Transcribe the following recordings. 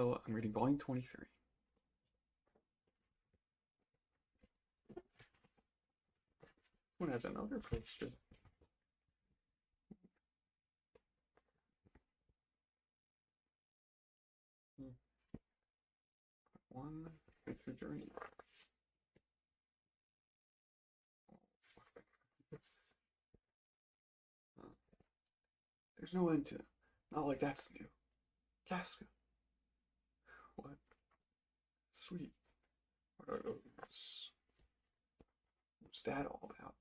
So I'm reading volume 23. One has another poster. One, it's a journey. There's no end to it. Not like that's new. Casca. What? Sweet. What are those? What's that all about?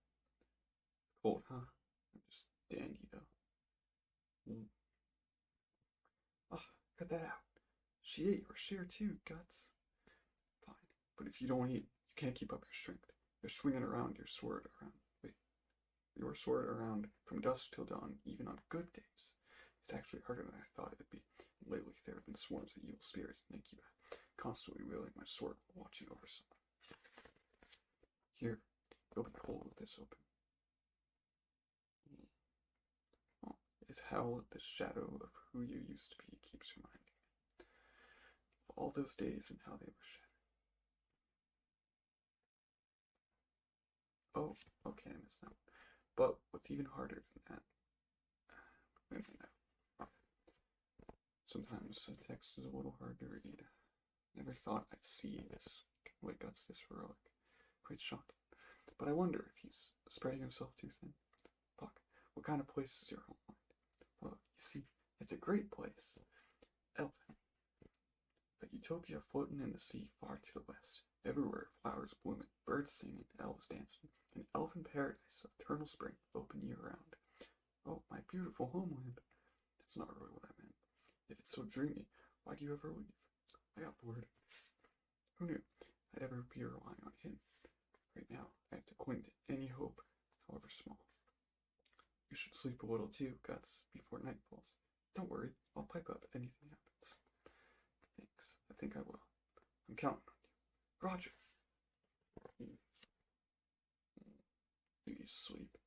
It's cold, huh? I'm just dandy though. Ah, cut that out. She ate your share too, Guts. Fine. But if you don't eat, you can't keep up your strength. You're swinging around your sword around. Wait. Your sword around from dusk till dawn, even on good days. It's actually harder than I thought it'd be. And lately, there have been swarms of evil spirits in Nikiba, constantly wielding my sword while watching over someone. Here, you'll be cold with this open. Oh, it's how the shadow of who you used to be keeps reminding me of all those days and how they were shattered. Oh, okay, I missed that. But what's even harder than that? Sometimes a text is a little hard to read. Never thought I'd see this way Guts this heroic. Quite shocking. But I wonder if he's spreading himself too thin. Fuck, what kind of place is your homeland? Well, you see, it's a great place. Elfin. A utopia floating in the sea far to the west. Everywhere flowers blooming, birds singing, elves dancing. An elfin paradise of eternal spring, open year round. Oh, my beautiful homeland. That's not really what I meant. If it's so dreamy, why do you ever leave? I got bored. Who knew I'd ever be relying on him? Right now, I have to cling to any hope, however small. You should sleep a little too, Guts, before night falls. Don't worry, I'll pipe up if anything happens. Thanks, I think I will. I'm counting on you. Roger. Do you sleep?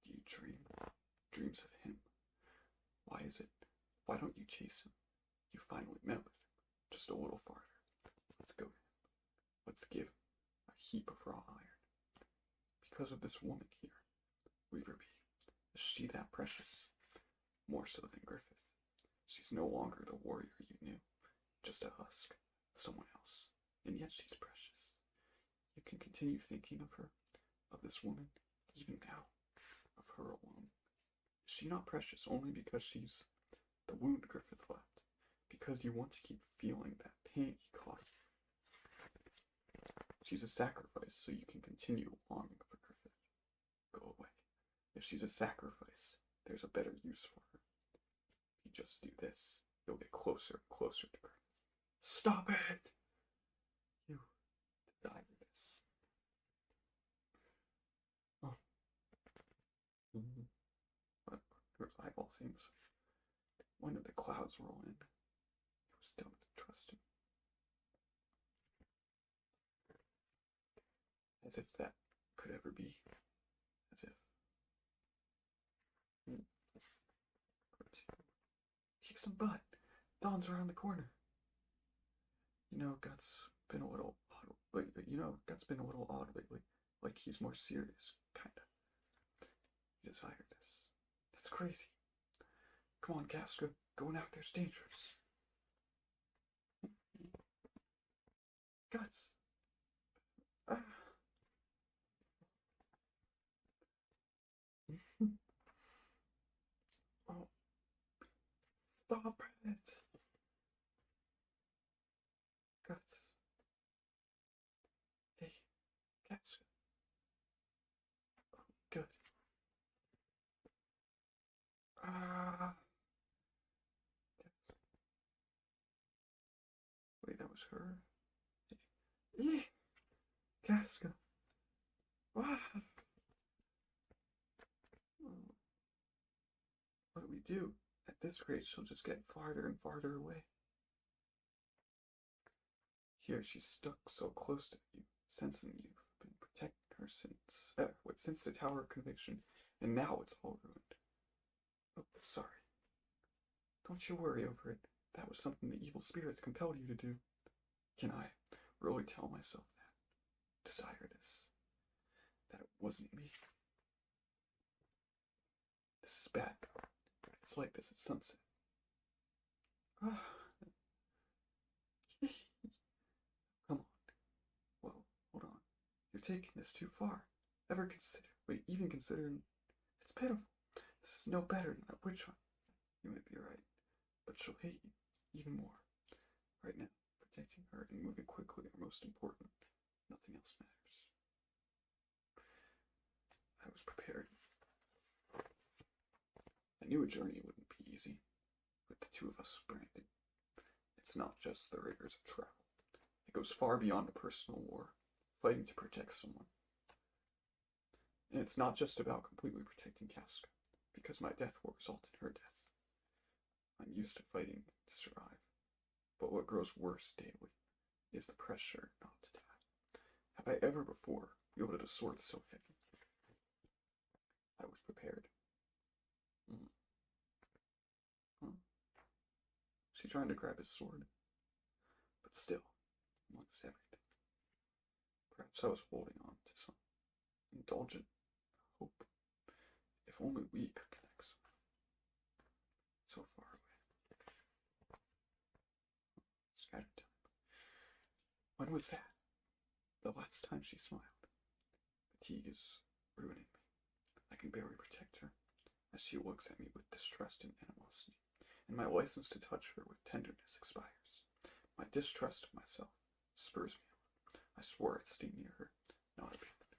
Do you dream? Dreams of him? Why is it? Why don't you chase him? You finally met with him. Just a little farther. Let's go to him. Let's give him a heap of raw iron. Because of this woman here, Weaver Bee. Is she that precious? More so than Griffith. She's no longer the warrior you knew. Just a husk. Someone else. And yet she's precious. You can continue thinking of her, of this woman, even now, of her alone. Is she not precious only because she's the wound Griffith left? Because you want to keep feeling that pain he caused? She's a sacrifice so you can continue longing for Griffith. Go away. If she's a sacrifice, there's a better use for her. If you just do this, you'll get closer and closer to Griffith. Stop it! You desire this. Oh. But her eyeball seems. When did the clouds roll in? It was dumb to trust him. As if that could ever be. As if. Kick some butt. Dawn's around the corner. Guts been a little odd. Guts been a little odd lately. Like he's more serious, kinda. You desire this. That's crazy. Come on, Casca. Going out there's dangerous. Guts. Oh. Stop it. Guts. Hey, Casca. Oh, good. Wait, that was her? Eeh! Casca! Ah! What do we do? At this rate, she'll just get farther and farther away. Here, she's stuck so close to you, sensing you've been protecting her since the Tower of Conviction, and now it's all ruined. Oh, sorry. Don't you worry over it. that was something the evil spirits compelled you to do. Can I really tell myself that? Desire this. That it wasn't me. This is bad. It's like this at sunset. Come on. Whoa, hold on. You're taking this too far. Even considering it's pitiful. This is no better than that witch hunt. You might be right, but she'll hate you even more. Right now, protecting her and moving quickly are most important. Nothing else matters. I was prepared. I knew a journey wouldn't be easy, with the two of us branded. It's not just the rigors of travel. It goes far beyond a personal war, fighting to protect someone. And it's not just about completely protecting Casca, because my death will result in her death. I'm used to fighting to survive, but what grows worse daily is the pressure not to die. Have I ever before wielded a sword so heavy? I was prepared. Huh? She trying to grab his sword, but still, amongst everything. Perhaps I was holding on to some indulgent hope. If only we could connect somehow. So far away. Scattered time. When was that? The last time she smiled. Fatigue is ruining me. I can barely protect her, as she looks at me with distrust and animosity, and my license to touch her with tenderness expires. My distrust of myself spurs me on. I swore I'd stay near her, not abandon her.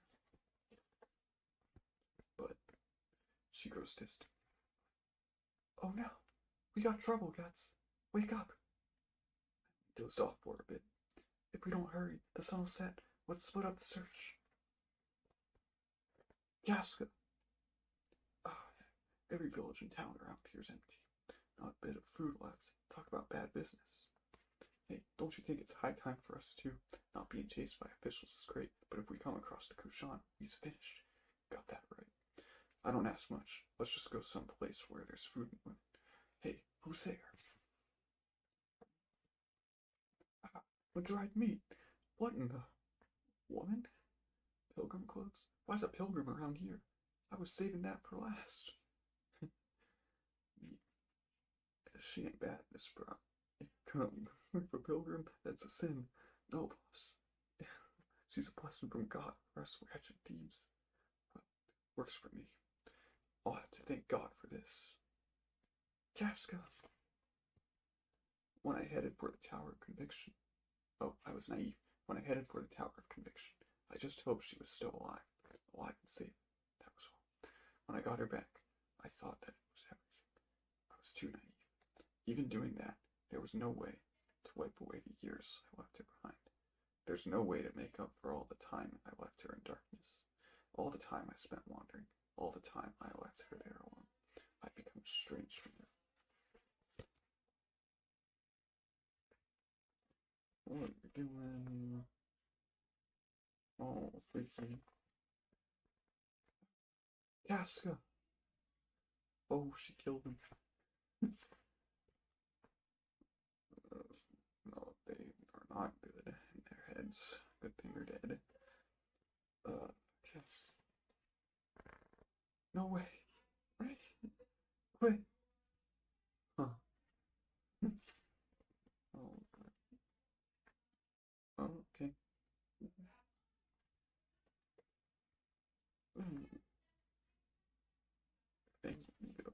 But she grows distant. Oh no! We got trouble, Guts! Wake up! I dozed off for a bit. If we don't hurry, the sun will set. Let's split up the search. Casca! Every village and town around here is empty. Not a bit of food left. Talk about bad business. Hey, don't you think it's high time for us too? Not being chased by officials is great, but if we come across the Kushan, he's finished. Got that right. I don't ask much. Let's just go someplace where there's food and women. Hey, who's there? What dried meat? What in the... Woman? Pilgrim clothes? Why's a pilgrim around here? I was saving that for last. She ain't bad, Miss Brown. Come, for pilgrim, that's a sin. No, boss. She's a blessing from God for us wretched thieves. But works for me. I'll have to thank God for this. Casca! When I headed for the Tower of Conviction. Oh, I was naive. When I headed for the Tower of Conviction, I just hoped she was still alive. Alive and safe. That was all. When I got her back, I thought that it was everything. I was too naive. Even doing that, there was no way to wipe away the years I left her behind. There's no way to make up for all the time I left her in darkness. All the time I spent wandering. All the time I left her there alone. I'd become estranged from her. What are you doing? Oh, freaking. Casca! Oh, she killed him. No, they are not good in their heads. Good thing they're dead. Yes. No way. Right? Quit. Huh. Oh, okay. Thanks, amigos.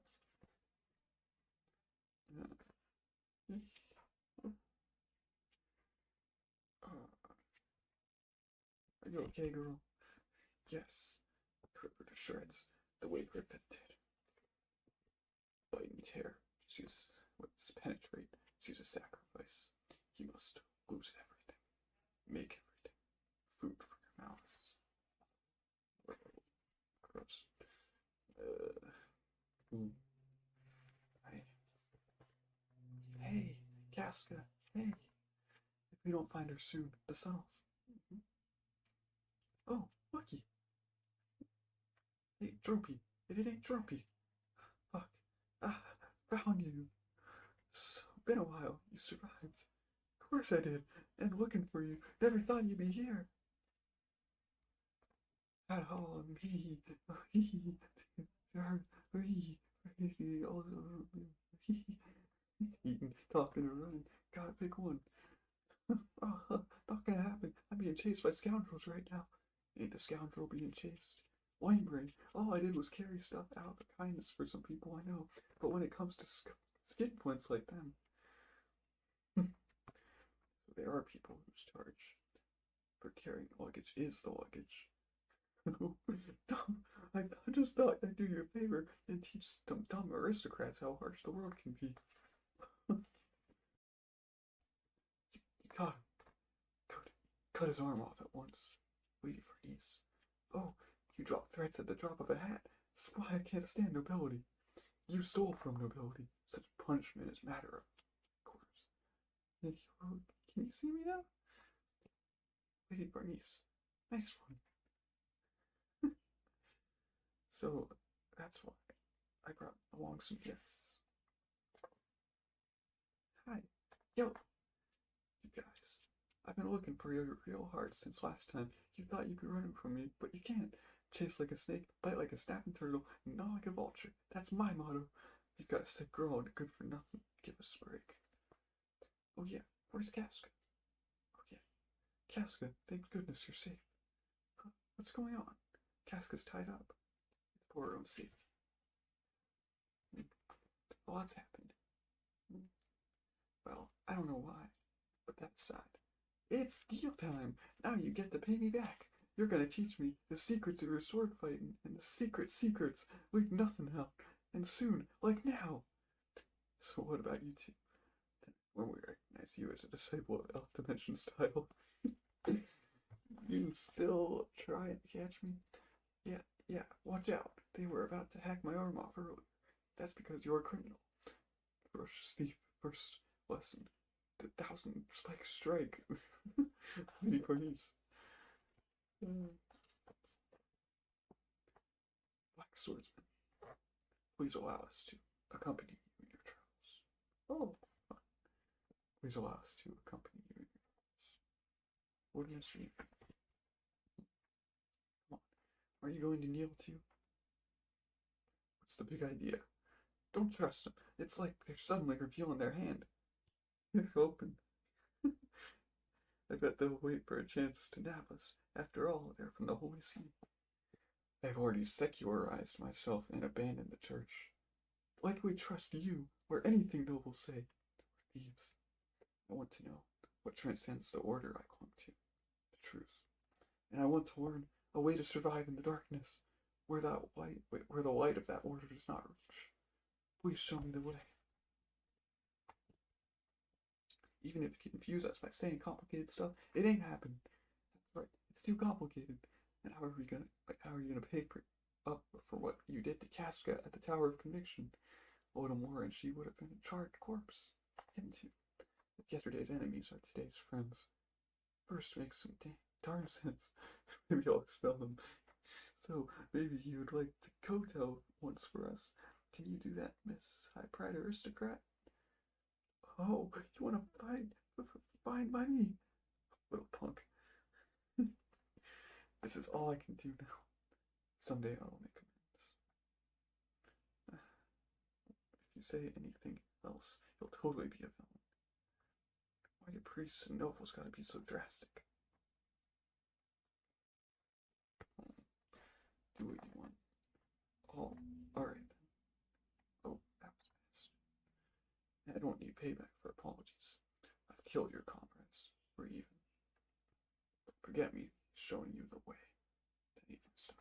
Are you okay, girl? Yes. Rip her to shreds, the way Griffith did. Bite and tear. She's penetrate. She's a sacrifice. You must lose everything. Make everything. Food for your mouths. Gross. Hey, Casca. Hey. If we don't find her soon, the sun'll... Oh, Lucky. Hey, Droopy. If it ain't Droopy. Fuck. Found you. So been a while. You survived. Of course I did. And looking for you. Never thought you'd be here. At all me. Eating, talking, and running. Gotta pick one. Not gonna happen. I'm being chased by scoundrels right now. Ain't the scoundrel being chased? Lame brain. All I did was carry stuff out of kindness for some people I know. But when it comes to skinflints like them, there are people whose charge for carrying luggage is the luggage. No, I just thought I'd do you a favor and teach some dumb aristocrats how harsh the world can be. You got him. Good. Cut his arm off at once. Waiting for ease. Oh, you drop threats at the drop of a hat. That's why I can't stand nobility. You stole from nobility. Such punishment is matter of course. Can you see me now? Lady Farnese. Nice one. So, that's why I brought along some gifts. Hi. Yo. You guys. I've been looking for you real hard since last time. You thought you could run from me, but you can't. Chase like a snake, bite like a snapping turtle, and gnaw like a vulture. That's my motto. You've got a sick girl and a good for nothing. Give us a break. Oh yeah, where's Casca? Oh yeah. Casca, thank goodness you're safe. Huh? What's going on? Casca's tied up. It's for her own safety. A lot's happened. Well, I don't know why, but that aside. It's deal time! Now you get to pay me back. You're gonna teach me the secrets of your sword fighting and the secrets leave nothing out. And soon, like now. So what about you two? When we recognize you as a disciple of Elf Dimension style, you still try and catch me? Yeah, watch out. They were about to hack my arm off earlier. That's because you're a criminal. Ferocious thief, first lesson. The 1,000 spike strike. Lady Farnese. Black swordsman. Please allow us to accompany you in your travels. Oh, fun. Please allow us to accompany you in your travels. What a mystery. Come on. Are you going to kneel too? What's the big idea? Don't trust them. It's like they're suddenly revealing their hand. They're open. I bet they'll wait for a chance to nab us. After all, they're from the Holy See. I've already secularized myself and abandoned the church. Like we trust you, where anything noble say. We're thieves. I want to know what transcends the order I clung to. The truth. And I want to learn a way to survive in the darkness, where the light of that order does not reach. Please show me the way. Even if you confuse us by saying complicated stuff, it ain't happening. That's right. It's too complicated. And how are you gonna pay up for what you did to Casca at the Tower of Conviction? A little more and she would have been a charred corpse. Him too. But yesterday's enemies are today's friends. First makes some darn sense. Maybe I'll expel them. So maybe you'd like to kowtow once for us. Can you do that, Miss High Pride Aristocrat? Oh, you want to find by me? Little punk. This is all I can do now. Someday I will make amends. If you say anything else, you'll totally be a villain. Why do priests and nobles gotta be so drastic? Do what you want. Oh, alright then. Oh, that was fast. I don't need payback for apologies. I've killed your comrades. We're even. But forget me showing you the way. That even style.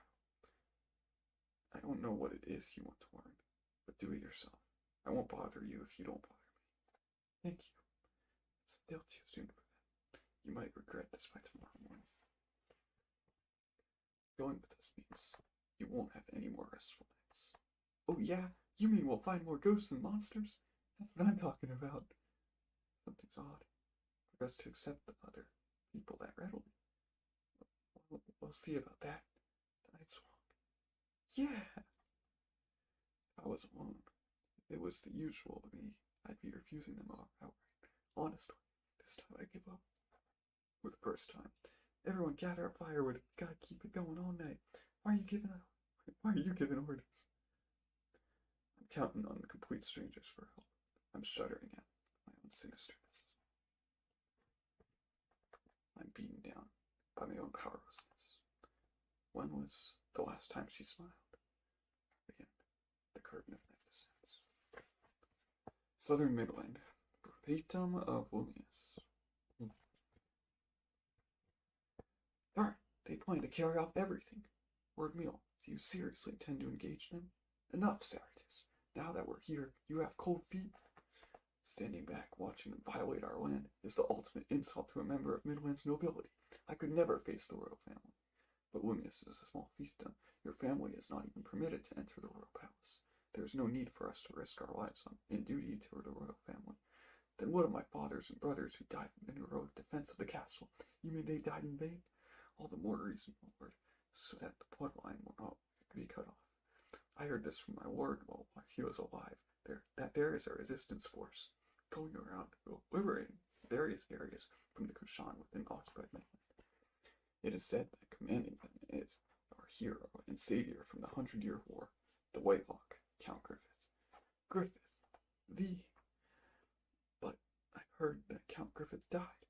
I don't know what it is you want to learn, but do it yourself. I won't bother you if you don't bother me. Thank you. It's still too soon for that. You might regret this by tomorrow morning. Going with us means you won't have any more restful nights. Oh yeah? You mean we'll find more ghosts and monsters? That's what I'm talking about. Something's odd. For us to accept the other people that readily. We'll see about that. The night's walk. Yeah! If I was alone, it was the usual me I'd be refusing them outright. Honestly, this time I give up. For the first time. Everyone gather up firewood. Gotta keep it going all night. Why are you giving orders? I'm counting on complete strangers for help. I'm shuddering at my own sinisterness. I'm beaten down by my own powerlessness. When was the last time she smiled? Again, the curtain of night descends. Southern Midland, Verbatim of Lumius. Darn, they plan to carry off everything. Word meal, do you seriously intend to engage them? Enough, Saratus. Now that we're here, you have cold feet. Standing back, watching them violate our land, is the ultimate insult to a member of Midland's nobility. I could never face the royal family. But Lumius is a small fiefdom. Your family is not even permitted to enter the royal palace. There is no need for us to risk our lives in duty to the royal family. Then what of my fathers and brothers who died in heroic defense of the castle? You mean they died in vain? All the more reason, Lord, so that the bloodline will not be cut off. I heard this from my lord while he was alive, that there is a resistance force going around liberating various areas from the Kushan within occupied Midland. It is said that commanding them is our hero and savior from the 100-Year War, the White Hawk, Count Griffith. But I've heard that Count Griffith died,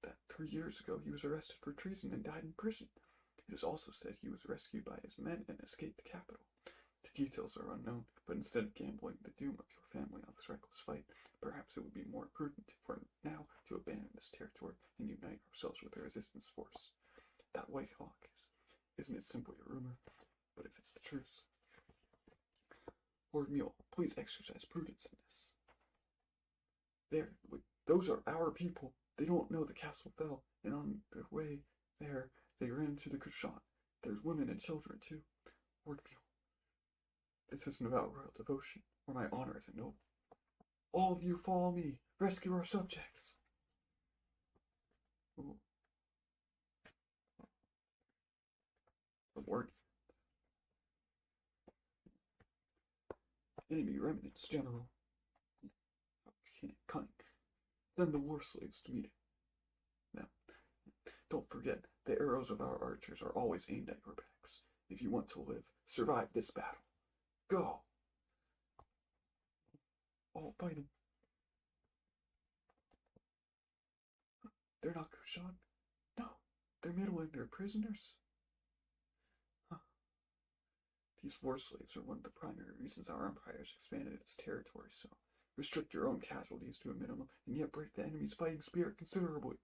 that 3 years ago he was arrested for treason and died in prison. It is also said he was rescued by his men and escaped the capital. The details are unknown, but instead of gambling the doom of your family on this reckless fight, perhaps it would be more prudent for now to abandon this territory and unite ourselves with the resistance force. That White Hawk isn't it simply a rumor? But if it's the truth... Lord Mule, please exercise prudence in this. Those are our people. They don't know the castle fell, and on their way there, they ran into the Kushan. There's women and children, too. Lord Mule, this isn't about royal devotion, or my honor as a noble. All of you follow me. Rescue our subjects. Ooh. The word. Enemy remnants, General. Cunning. Send the war slaves to meet it. Now, don't forget, the arrows of our archers are always aimed at your backs. If you want to live, survive this battle. Go! All fighting. They're not Kushan. No, they're Midlander prisoners. These war slaves are one of the primary reasons our empire has expanded its territory so. Restrict your own casualties to a minimum, and yet break the enemy's fighting spirit considerably.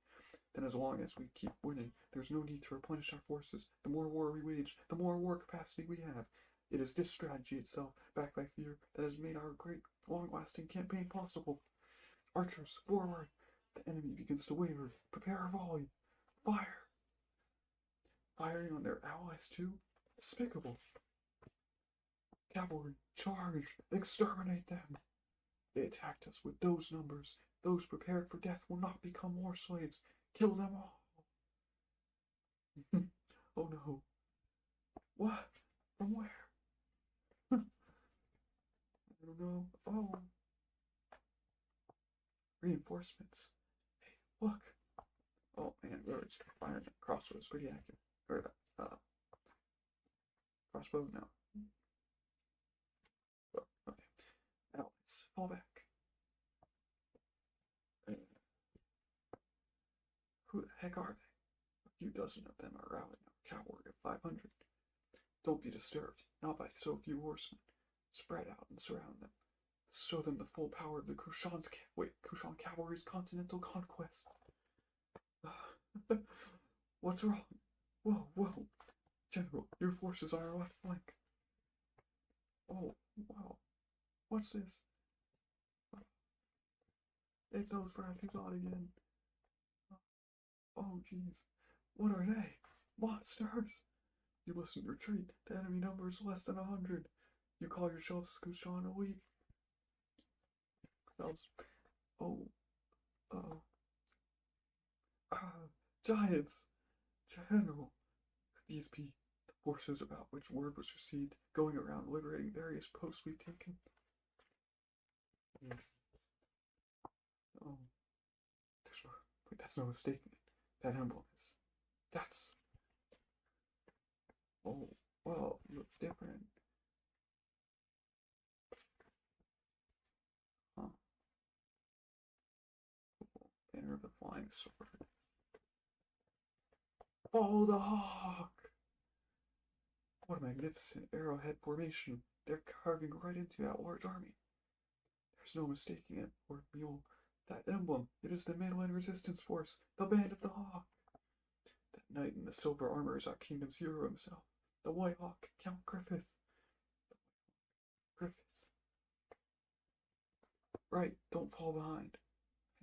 Then as long as we keep winning, there's no need to replenish our forces. The more war we wage, the more war capacity we have. It is this strategy itself, backed by fear, that has made our great, long-lasting campaign possible. Archers, forward! The enemy begins to waver. Prepare a volley. Fire! Firing on their allies too? Despicable. Cavalry, charge! Exterminate them! They attacked us with those numbers. Those prepared for death will not become war slaves. Kill them all. Oh no. What? From where? I don't know. Oh. Reinforcements. Hey, look. Oh man, we were just firing at crossbows. Pretty accurate. Or, crossbow? No. Oh, okay. Now let's fall back. Who the heck are they? A few dozen of them are rallying a cavalry of 500. Don't be disturbed, not by so few horsemen. Spread out and surround them. Show them the full power of the Kushan cavalry's continental conquest. What's wrong? Whoa. General, your forces are on our left flank. Oh, wow. What's this? It's those fractures on again. Oh, jeez. What are they? Monsters! You mustn't retreat. The enemy number is less than 100. You call yourselves Kushan elite? Oh. Giants! General! Could these be the forces about which word was received, going around liberating various posts we've taken? Wait, that's no mistaking it. That emblem is. That's. Oh, well, it looks different. Huh. Banner of the Flying Sword. Follow the hawk! What a magnificent arrowhead formation. They're carving right into that large army. There's no mistaking it, Lord Mule. That emblem, it is the Mainland Resistance Force, the Band of the Hawk. That knight in the silver armor is our kingdom's hero himself, the White Hawk, Count Griffith. Griffith. Right, don't fall behind.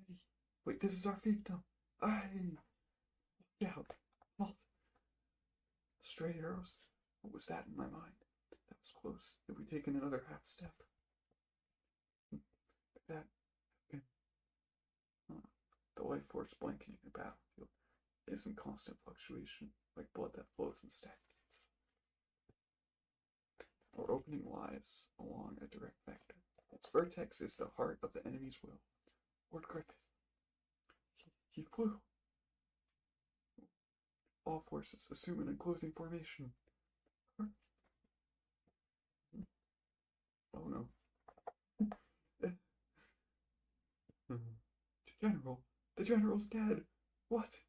Hey, wait, this is our fiefdom. Aye! Watch out. Moth. Stray arrows. What was that in my mind? That was close. Have we taken another half step? That have been the life force blanketing the battlefield is in constant fluctuation, like blood that flows and stagnates. Our opening lies along a direct vector. Its vertex is the heart of the enemy's will. Lord Griffith. He flew. All forces assume an enclosing formation. Oh no. General, the general's dead. What?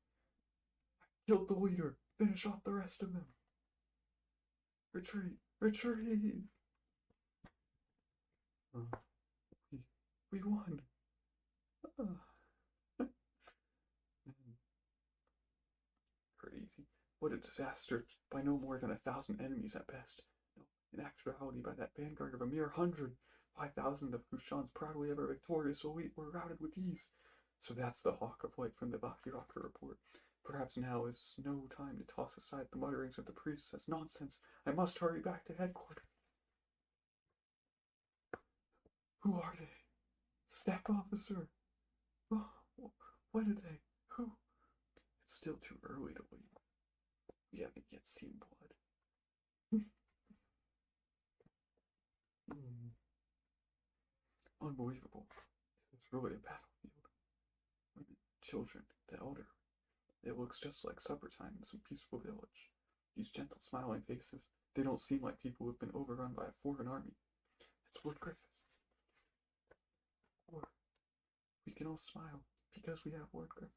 I killed the leader. Finish off the rest of them. Retreat, retreat. We won. Crazy. What a disaster. By no more than 1,000 enemies at best. No, in actuality, by that vanguard of a mere 100. 5,000 of Kushan's proudly ever victorious elite were routed with ease. So that's the Hawk of Light from the Bakiraka report. Perhaps now is no time to toss aside the mutterings of the priests as nonsense. I must hurry back to headquarters. Who are they? Staff officer. Oh, what are they? Who? It's still too early to leave. We haven't yet seen blood. Unbelievable. Is this really a battlefield? Women, children, the elderly. It looks just like supper time in some peaceful village. These gentle, smiling faces, they don't seem like people who've been overrun by a foreign army. It's Lord Griffith. Or we can all smile because we have Lord Griffith.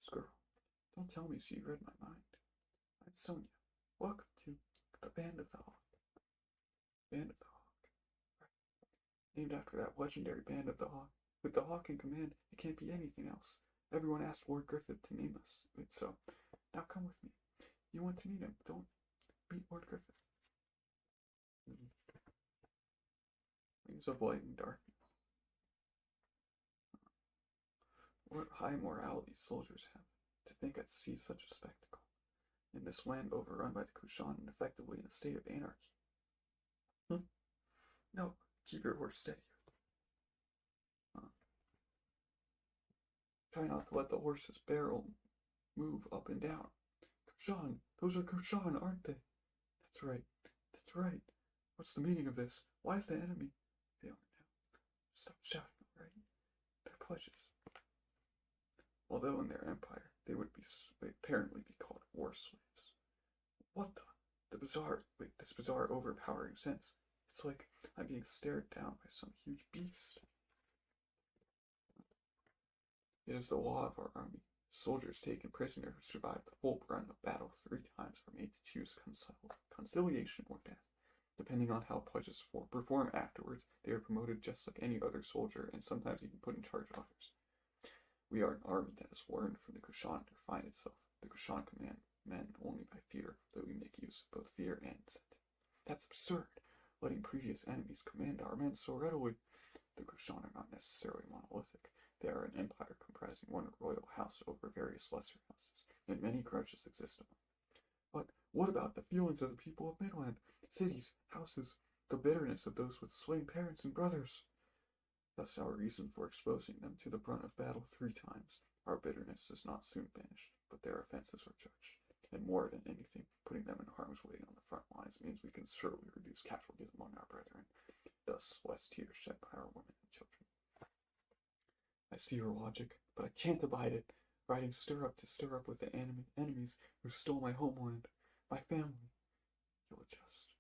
This girl, don't tell me she read my mind. I'm Sonia. Welcome to the Band of the Hawk. Band of the Hawk. Right. Named after that legendary Band of the Hawk. With the Hawk in command, it can't be anything else. Everyone asked Lord Griffith to name us. Wait, so, now come with me. You want to meet him. Don't meet Lord Griffith. Wings of light and darkness. What high morality soldiers have to think I'd see such a spectacle. In this land overrun by the Kushan and effectively in a state of anarchy. No, keep your horse steady. Try not to let the horse's barrel move up and down. Kushan, those are Kushan, aren't they? That's right, that's right. What's the meaning of this? Why is the enemy? They aren't now. Stop shouting, alright? They're pledges. Although in their empire, they would apparently be called war slaves. What this bizarre overpowering sense. It's like I'm being stared down by some huge beast. It is the law of our army. Soldiers taken prisoner who survive the full brunt of battle 3 times are made to choose conciliation or death. Depending on how pledges perform afterwards, they are promoted just like any other soldier and sometimes even put in charge of others. We are an army that has learned from the Kushan to refine itself. The Kushan command men only by fear, though we make use of both fear and incentive. That's absurd, letting previous enemies command our men so readily. The Kushan are not necessarily monolithic. They are an empire comprising one royal house over various lesser houses, and many grudges exist among them. But what about the feelings of the people of Midland? Cities, houses, the bitterness of those with slain parents and brothers? Thus our reason for exposing them to the brunt of battle 3 times. Our bitterness does not soon vanish, but their offenses are judged. And more than anything, putting them in harm's way on the front lines means we can surely reduce casualties among our brethren. Thus less tears shed by our women and children. I see your logic, but I can't abide it, riding stirrup to stirrup with the enemies who stole my homeland, my family. You'll adjust.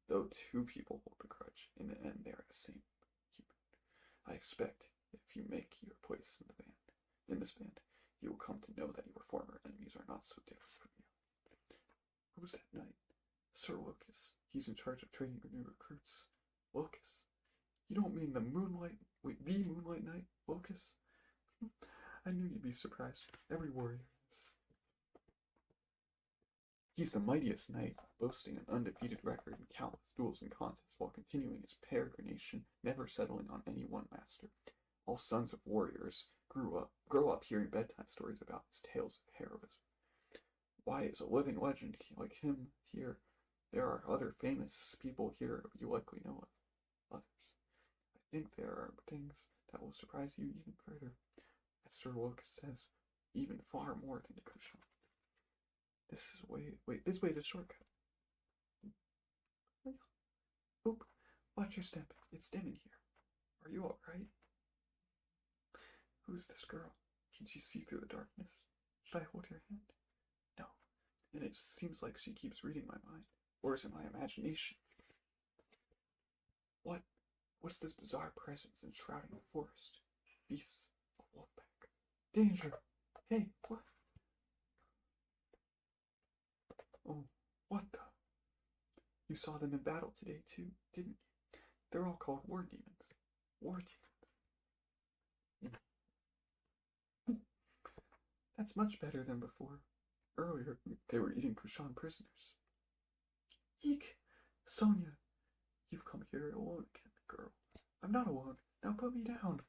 Though two people hold a grudge, in the end they are the same human. I expect if you make your place in this band, you will come to know that your former enemies are not so different from you. Who's that knight? Sir Locus. He's in charge of training your new recruits. Locus. You don't mean the Moonlight Knight, Locus? I knew you'd be surprised. Every warrior is. He's the mightiest knight, boasting an undefeated record in countless duels and contests while continuing his peregrination, never settling on any one master. All sons of warriors grow up hearing bedtime stories about his tales of heroism. Why is a living legend like him here? There are other famous people here you likely know of. Others. I think there are things that will surprise you even further. As Sir Locus says, even far more than the Kushan. This way's a shortcut. Oop, watch your step. It's dim in here. Are you alright? Who's this girl? Can she see through the darkness? Should I hold your hand? No. And it seems like she keeps reading my mind. Or is it my imagination? What's this bizarre presence enshrouding the forest? Beasts, a wolf pack. Danger! Hey, what? Oh, what the? You saw them in battle today too, didn't you? They're all called war demons. War demons. That's much better than before. Earlier, they were eating Kushan prisoners. Eek! Sonia! You've come here alone again, girl. I'm not alone. Now put me down.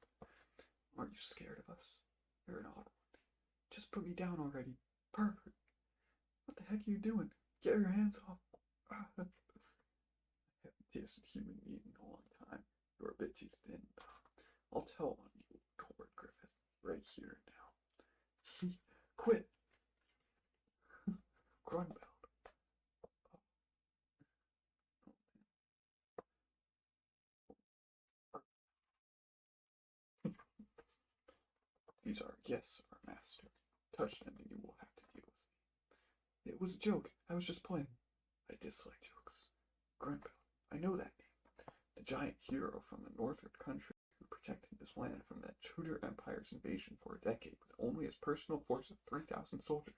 Aren't you scared of us? You're an odd one. Just put me down already. Perfect. What the heck are you doing? Get your hands off. I haven't tasted human meat in a long time. You're a bit too thin, though. I'll tell on you, Lord Griffith, right here now. Quit. Grunbelt. These are guests of our master. Touch them and you will have to deal with me. It was a joke. I was just playing. I dislike jokes. Grunbelt. I know that name. The giant hero from the northern country who protected this land from the Tudor Empire's invasion for a decade with only his personal force of 3,000 soldiers.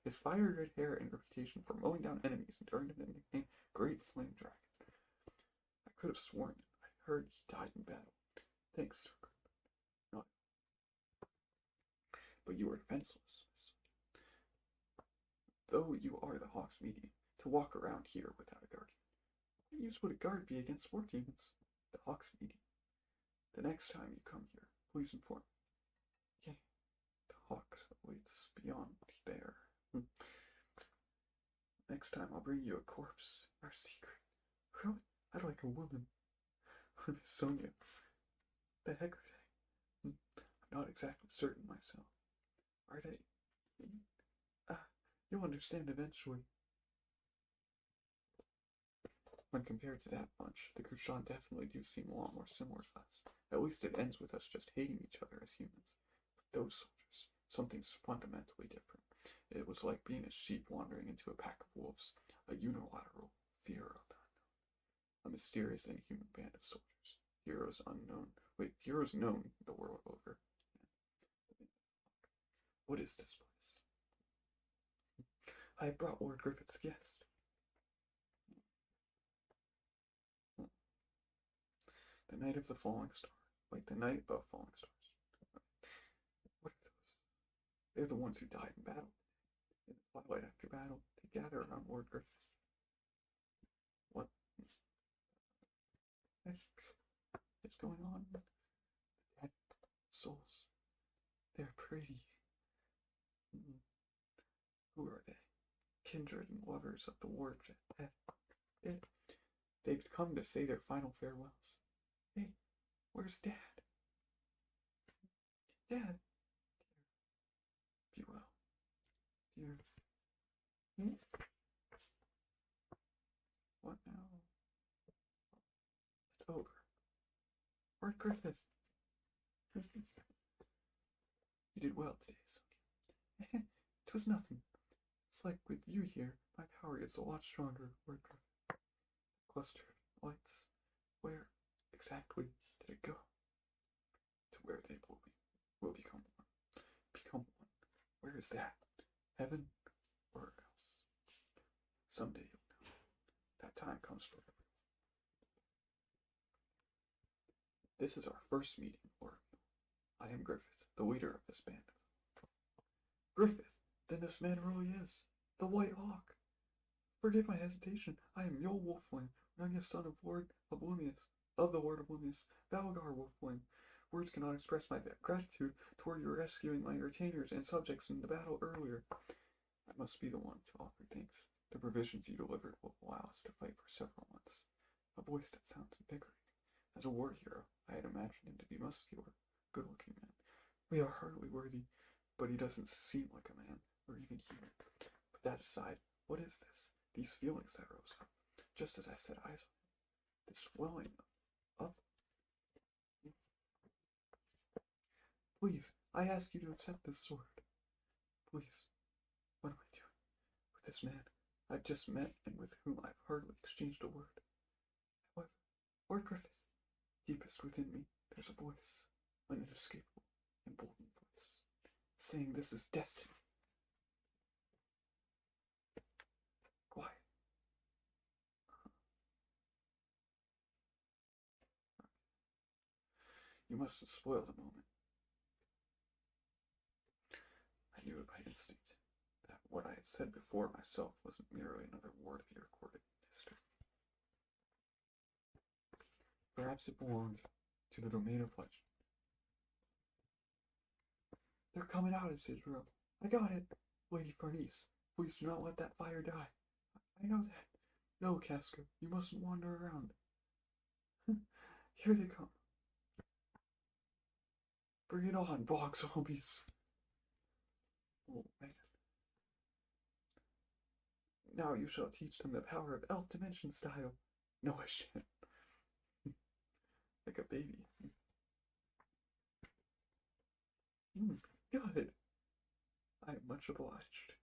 His fiery red hair and reputation for mowing down enemies and earned him the nickname Great Flame Dragon. I could have sworn I heard he died in battle. Thanks, Sir. Not. But you are defenseless. Though you are the Hawk's medium, to walk around here without a guardian. What use would a guard be against war demons? The Hawk's medium. The next time you come here, please inform me. Okay. The Hawk waits beyond there. Next time I'll bring you a corpse, our secret. Really? I'd like a woman. Miss Sonia. The heck are they? I'm not exactly certain myself. Are they? You'll understand eventually. When compared to that bunch, the Kushan definitely do seem a lot more similar to us. At least it ends with us just hating each other as humans. But those soldiers, something's fundamentally different. It was like being a sheep wandering into a pack of wolves, a unilateral fear of the unknown. A mysterious and inhuman band of soldiers. Heroes known the world over. What is this place? I have brought Lord Griffith's guest. The Night of the Falling Star. Like the night of falling stars. What are those? They're the ones who died in battle. In the twilight after battle, they gather around Lord Griffith. What the heck is going on? The dead souls. They're pretty. Who are they? Kindred and lovers of the war dead. They've come to say their final farewells. Hey, where's Dad? Dad! Be well. Dear. What now? It's over. Lord Griffith. did well today, Sonia. 'Twas nothing. It's like with you here, my power gets a lot stronger. Word cluster of lights. Where exactly did it go? To where they will become one. Become one. Where is that? Heaven or else? Someday you'll know. That time comes for everyone. This is our first meeting, or I am Griffith, the leader of this band. Griffith, then this man really is the White Hawk. Forgive my hesitation. I am Mule Wolfling, youngest son of the Lord of Lumius, Valgar Wolfling. Words cannot express my gratitude toward your rescuing my retainers and subjects in the battle earlier. I must be the one to offer thanks. The provisions you delivered will allow us to fight for several months. A voice that sounds invigorating. As a war hero, I had imagined him to be muscular, good-looking man. We are hardly worthy, but he doesn't seem like a man, or even human. But that aside, what is this? These feelings that rose up, just as I set eyes on him. This swelling up. Please, I ask you to accept this sword. Please. What am I doing with this man I've just met and with whom I've hardly exchanged a word? However, Lord Griffith, deepest within me, there's a voice, an inescapable, emboldened voice, saying this is destiny. Quiet. You mustn't spoil the moment. I knew it by instinct that what I had said before myself wasn't merely another word of your recorded history. Perhaps it belonged to the domain of legend. They're coming out of Israel. I got it. Lady Farnese, please do not let that fire die. I know that. No, Casca, you mustn't wander around. Here they come. Bring it on, bog zombies. Oh, man. Now you shall teach them the power of elf dimension style. No, I shan't. Like a baby. Good. I am much obliged.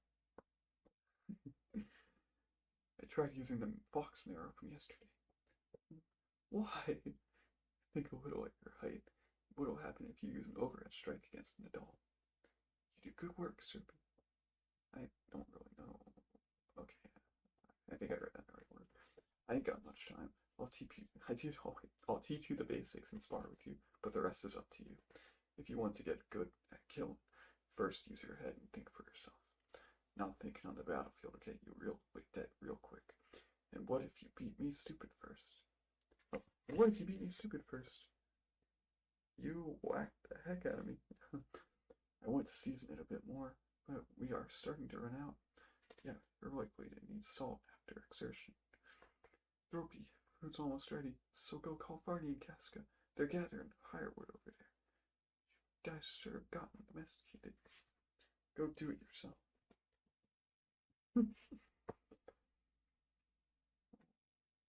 I tried using the fox arrow from yesterday. Why? Think a little at your height. What will happen if you use an overhead strike against an adult? You do good work, Serpico. I don't really know. Okay, I think I read that in the right word. I ain't got much time. I'll teach you the basics and spar with you, but the rest is up to you. If you want to get good at killing, first use your head and think for yourself. Not thinking on the battlefield will get you dead real quick. And what if you beat me stupid first? Oh, what if you beat me stupid first? You whacked the heck out of me. I want to season it a bit more, but we are starting to run out. Yeah, you're likely to need salt after exertion. Ropey, food's almost ready, so go call Farnese and Casca. They're gathering firewood over there. You guys sure have gotten domesticated. Go do it yourself.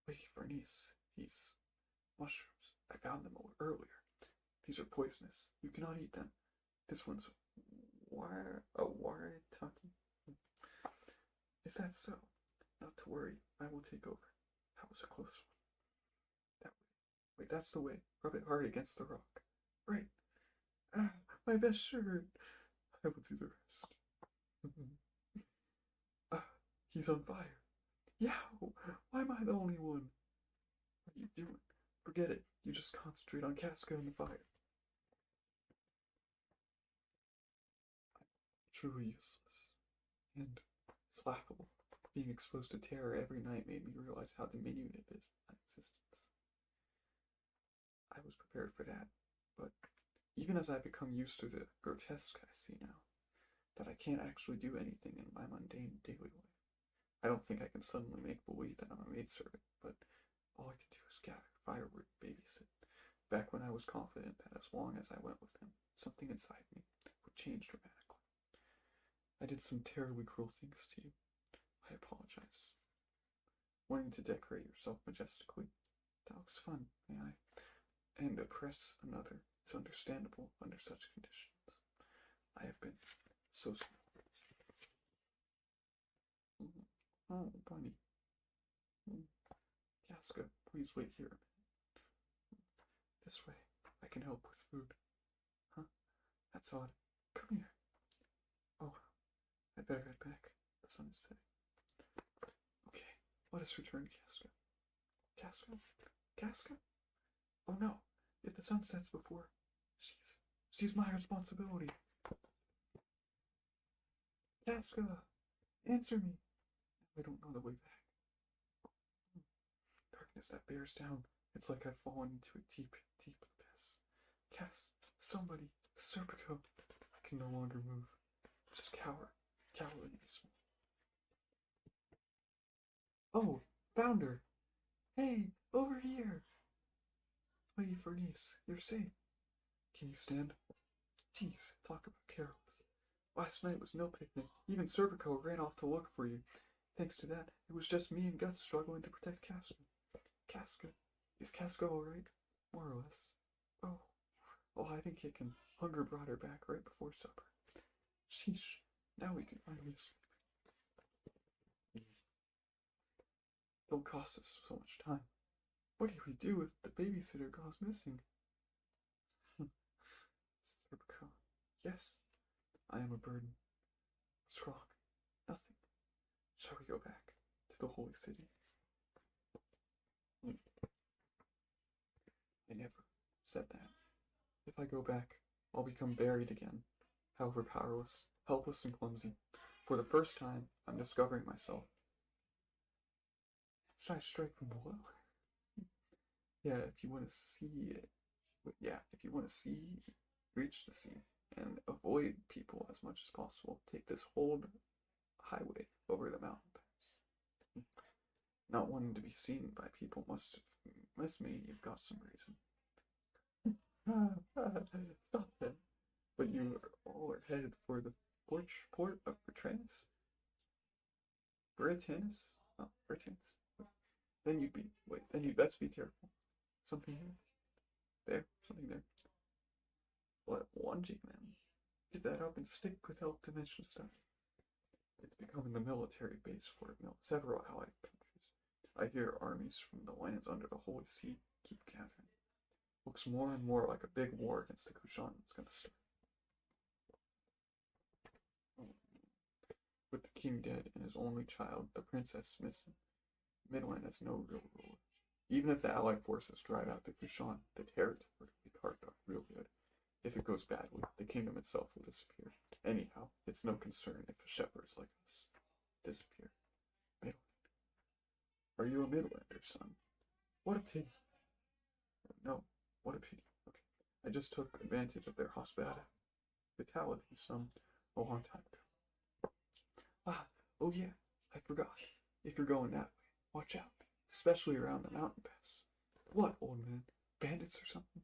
Lady Farnese, these mushrooms, I found them earlier. These are poisonous. You cannot eat them. This one's a warataki. Is that so? Not to worry, I will take over. That was a close one. That way. Wait, that's the way. Rub it hard against the rock. Right. Ah, my best shirt. I will do the rest. Ah, he's on fire. Yow! Why am I the only one? What are you doing? Forget it. You just concentrate on Casca and the fire. I'm truly useless. And it's laughable. Being exposed to terror every night made me realize how diminutive is my existence. I was prepared for that, but even as I become used to the grotesque I see now, that I can't actually do anything in my mundane daily life. I don't think I can suddenly make believe that I'm a maidservant, but all I can do is gather firewood and babysit. Back when I was confident that as long as I went with him, something inside me would change dramatically. I did some terribly cruel things to you. I apologize. Wanting to decorate yourself majestically, that looks fun, may I? And oppress another is understandable under such conditions. I have been so small. Oh, bunny. Casca, please wait here a minute. This way, I can help with food. Huh? That's odd. Come here. Oh, I better head back. The sun is setting. Okay, let us return to Casca. Casca? Casca? Oh no, if the sun sets before, she's my responsibility. Casca, answer me. I don't know the way back. Darkness that bears down. It's like I've fallen into a deep, deep abyss. Somebody, Serpico. I can no longer move. Just cower in this one. Oh, found her. Hey, over here. Wait, Farnese, you're safe. Can you stand? Jeez, talk about careless. Last night was no picnic. Even Serpico ran off to look for you. Thanks to that, it was just me and Guts struggling to protect Casca. Is Casca alright? More or less. Oh, I think it can. Hunger brought her back right before supper. Sheesh, now we can finally sleep. Don't cost us so much time. What do we do if the babysitter goes missing? Serpico, yes, I am a burden. What's wrong? Nothing. Shall we go back to the holy city? I never said that. If I go back, I'll become buried again, however powerless, helpless, and clumsy. For the first time, I'm discovering myself. Should I strike from below? Yeah, if you want to see it. If you want to reach the sea, and avoid people as much as possible, take this whole highway over the mountain pass. Not wanting to be seen by people must mean you've got some reason. Stop that. But you all are headed for the port of Bertranis? Bertranis? Oh, Bertranis. Then you'd best be careful. Something here. There, something there. What, lunging then? Get that up and stick with health dimension stuff. It's becoming the military base for several allied countries. I hear armies from the lands under the Holy See keep gathering. Looks more and more like a big war against the Kushan is going to start. With the king dead and his only child, the princess missing, Midland has no real ruler. Even if the allied forces drive out the Kushan, the territory will be carved out real good. If it goes badly, the kingdom itself will disappear. Anyhow, it's no concern if shepherds like us disappear. Midland. Are you a Midlander, son? What a pity. No, what a pity. Okay. I just took advantage of their hospitality a long time ago. Oh yeah, I forgot. If you're going that way, watch out. Especially around the mountain pass. What, old man? Bandits or something?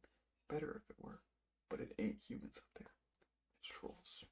Better if it were. But it ain't humans up there. It's trolls.